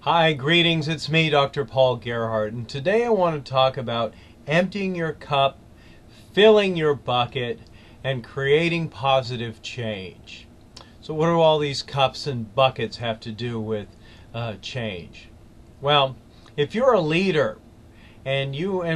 Hi, greetings. It's me, Dr. Paul Gerhardt, and today I want to talk about emptying your cup, filling your bucket, and creating positive change. So what do all these cups and buckets have to do with change? Well, if you're a leader, and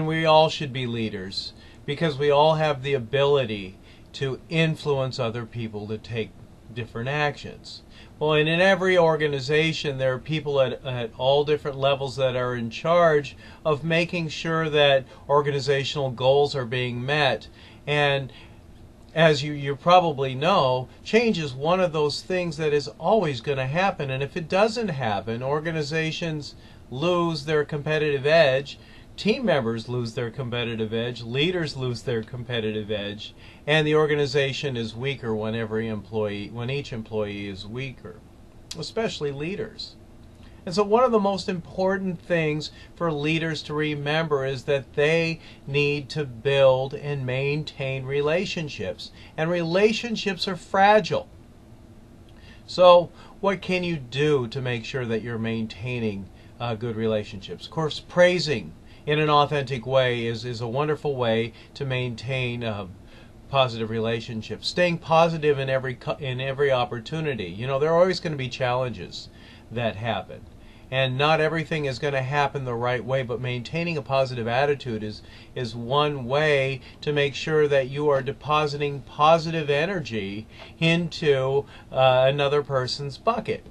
we all should be leaders, because we all have the ability to influence other people to take different actions. Well, and in every organization there are people at all different levels that are in charge of making sure that organizational goals are being met. And as you probably know, change is one of those things that is always going to happen. And if it doesn't happen, organizations lose their competitive edge, team members lose their competitive edge, leaders lose their competitive edge, and the organization is weaker when each employee is weaker, especially leaders. And so one of the most important things for leaders to remember is that they need to build and maintain relationships. And relationships are fragile. So what can you do to make sure that you're maintaining good relationships? Of course, praising in an authentic way is a wonderful way to maintain positive relationships. Staying positive in every opportunity. You know, there are always going to be challenges that happen, and not everything is going to happen the right way, but maintaining a positive attitude is one way to make sure that you are depositing positive energy into another person's bucket.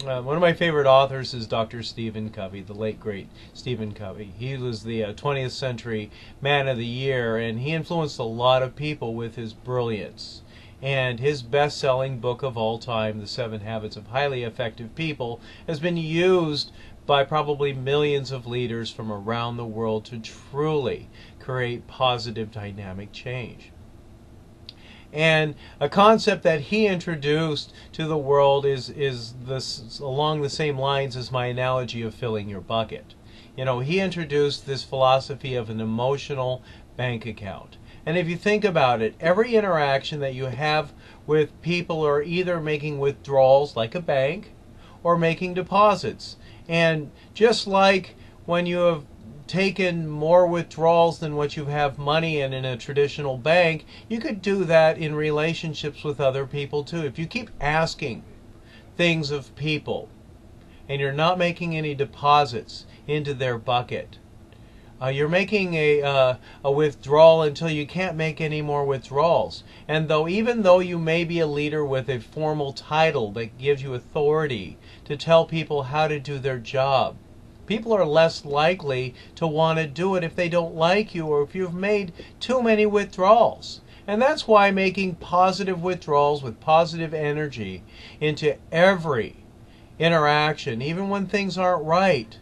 One of my favorite authors is Dr. Stephen Covey, the late great Stephen Covey. He was the 20th century man of the year, and he influenced a lot of people with his brilliance. And his best-selling book of all time, The 7 Habits of Highly Effective People, has been used by probably millions of leaders from around the world to truly create positive dynamic change. And a concept that he introduced to the world is along the same lines as my analogy of filling your bucket. You know, he introduced this philosophy of an emotional bank account. And if you think about it, every interaction that you have with people are either making withdrawals like a bank or making deposits. And just like when you have taken more withdrawals than what you have money in a traditional bank, you could do that in relationships with other people too. If you keep asking things of people and you're not making any deposits into their bucket, you're making a withdrawal until you can't make any more withdrawals. And even though you may be a leader with a formal title that gives you authority to tell people how to do their job, people are less likely to want to do it if they don't like you or if you've made too many withdrawals. And that's why making positive withdrawals with positive energy into every interaction, even when things aren't right,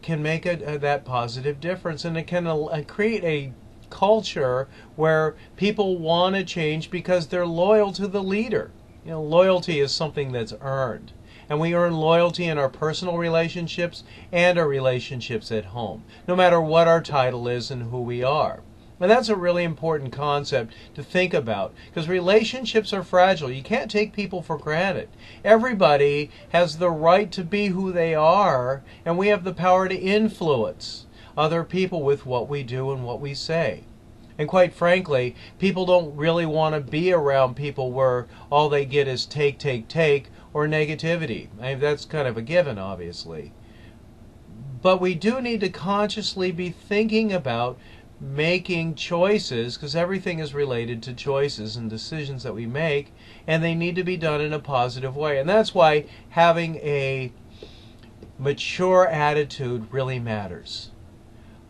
can make that positive difference. And it can create a culture where people want to change because they're loyal to the leader. You know, loyalty is something that's earned. And we earn loyalty in our personal relationships and our relationships at home, no matter what our title is and who we are. And that's a really important concept to think about, because relationships are fragile. You can't take people for granted. Everybody has the right to be who they are, and we have the power to influence other people with what we do and what we say. And quite frankly, people don't really want to be around people where all they get is take, or negativity. I mean, that's kind of a given, obviously. But we do need to consciously be thinking about making choices, because everything is related to choices and decisions that we make, and they need to be done in a positive way. And that's why having a mature attitude really matters.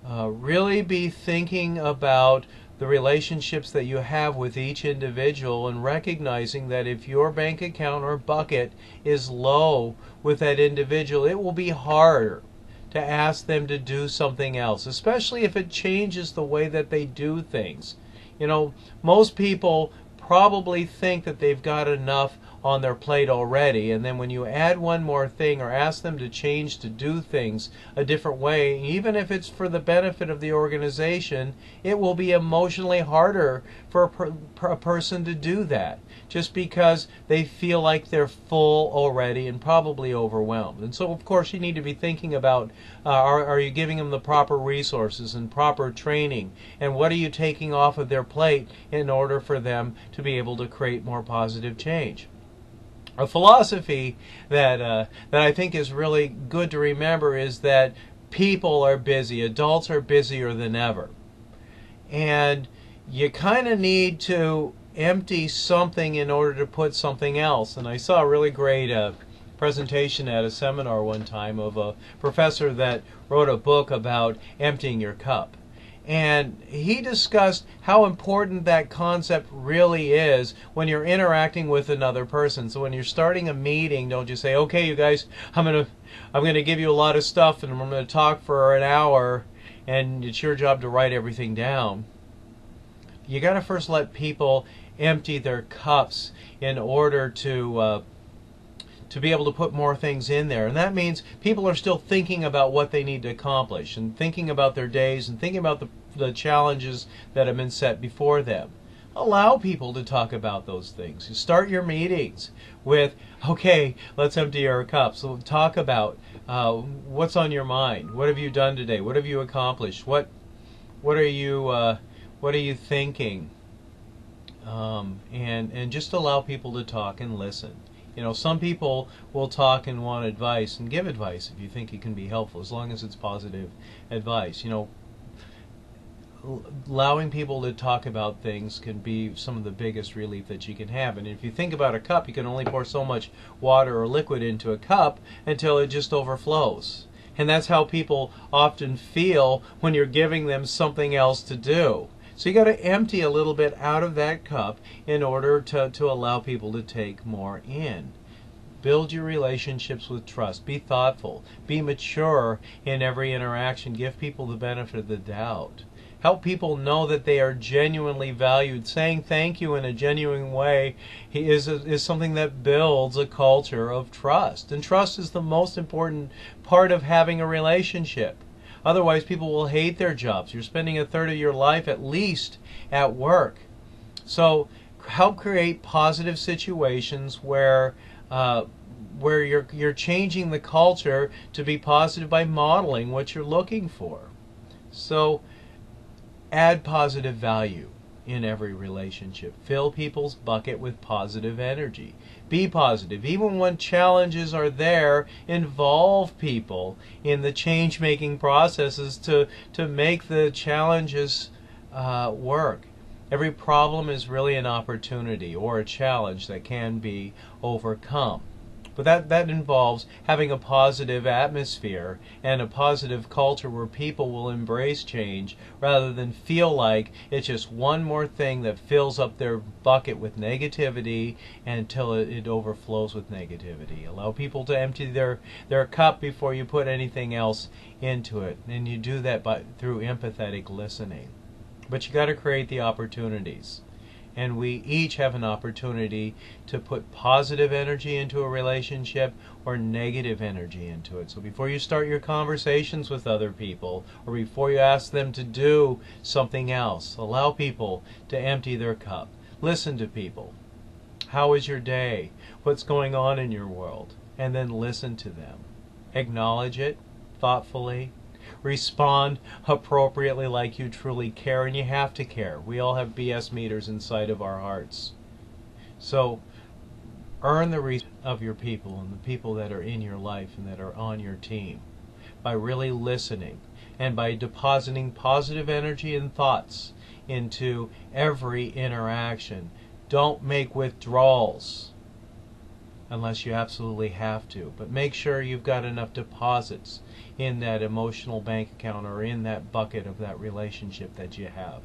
Really be thinking about the relationships that you have with each individual and recognizing that if your bank account or bucket is low with that individual, it will be harder to ask them to do something else, especially if it changes the way that they do things. You know, most people probably think that they've got enough on their plate already, and then when you add one more thing or ask them to change to do things a different way, even if it's for the benefit of the organization, it will be emotionally harder for a person to do that, just because they feel like they're full already and probably overwhelmed. And so, of course, you need to be thinking about, are you giving them the proper resources and proper training, and what are you taking off of their plate in order for them to be able to create more positive change. A philosophy that I think is really good to remember is that people are busy, adults are busier than ever, and you kind of need to empty something in order to put something else. And I saw a really great presentation at a seminar one time of a professor that wrote a book about emptying your cup. And he discussed how important that concept really is when you're interacting with another person. So when you're starting a meeting, don't just say, okay, you guys, I'm gonna give you a lot of stuff and I'm gonna talk for an hour and it's your job to write everything down. You gotta first let people empty their cups in order to be able to put more things in there. And that means people are still thinking about what they need to accomplish and thinking about their days and thinking about the challenges that have been set before them. Allow people to talk about those things. You start your meetings with, okay, let's empty our cups. So talk about what's on your mind. What have you done today? What have you accomplished? What are you thinking? And just allow people to talk and listen. You know, some people will talk and want advice and give advice if you think it can be helpful, as long as it's positive advice. You know, allowing people to talk about things can be some of the biggest relief that you can have. And if you think about a cup, you can only pour so much water or liquid into a cup until it just overflows. And that's how people often feel when you're giving them something else to do. So you got to empty a little bit out of that cup in order to allow people to take more in. Build your relationships with trust. Be thoughtful. Be mature in every interaction. Give people the benefit of the doubt. Help people know that they are genuinely valued. Saying thank you in a genuine way is something that builds a culture of trust. And trust is the most important part of having a relationship. Otherwise, people will hate their jobs. You're spending a third of your life at least at work. So help create positive situations where you're changing the culture to be positive by modeling what you're looking for. So add positive value in every relationship. Fill people's bucket with positive energy. Be positive. Even when challenges are there, involve people in the change-making processes to make the challenges work. Every problem is really an opportunity or a challenge that can be overcome. But that involves having a positive atmosphere and a positive culture where people will embrace change rather than feel like it's just one more thing that fills up their bucket with negativity until it overflows with negativity. Allow people to empty their cup before you put anything else into it. And you do that through empathetic listening. But you got to create the opportunities. And we each have an opportunity to put positive energy into a relationship or negative energy into it. So before you start your conversations with other people, or before you ask them to do something else, allow people to empty their cup. Listen to people. How is your day? What's going on in your world? And then listen to them. Acknowledge it thoughtfully. Respond appropriately like you truly care, and you have to care. We all have BS meters inside of our hearts. So earn the respect of your people and the people that are in your life and that are on your team by really listening and by depositing positive energy and thoughts into every interaction. Don't make withdrawals unless you absolutely have to, but make sure you've got enough deposits in that emotional bank account or in that bucket of that relationship that you have.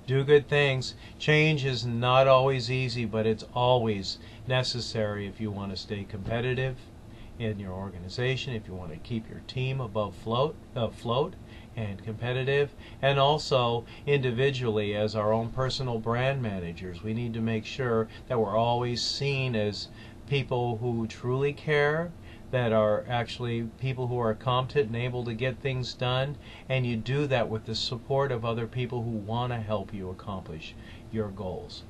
Do good things. Change is not always easy, but it's always necessary if you want to stay competitive in your organization, if you want to keep your team above afloat, and competitive, and also individually as our own personal brand managers. We need to make sure that we're always seen as people who truly care, that are actually people who are competent and able to get things done, and you do that with the support of other people who want to help you accomplish your goals.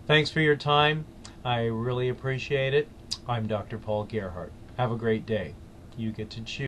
Thanks for your time. I really appreciate it. I'm Dr. Paul Gerhardt. Have a great day. You get to choose.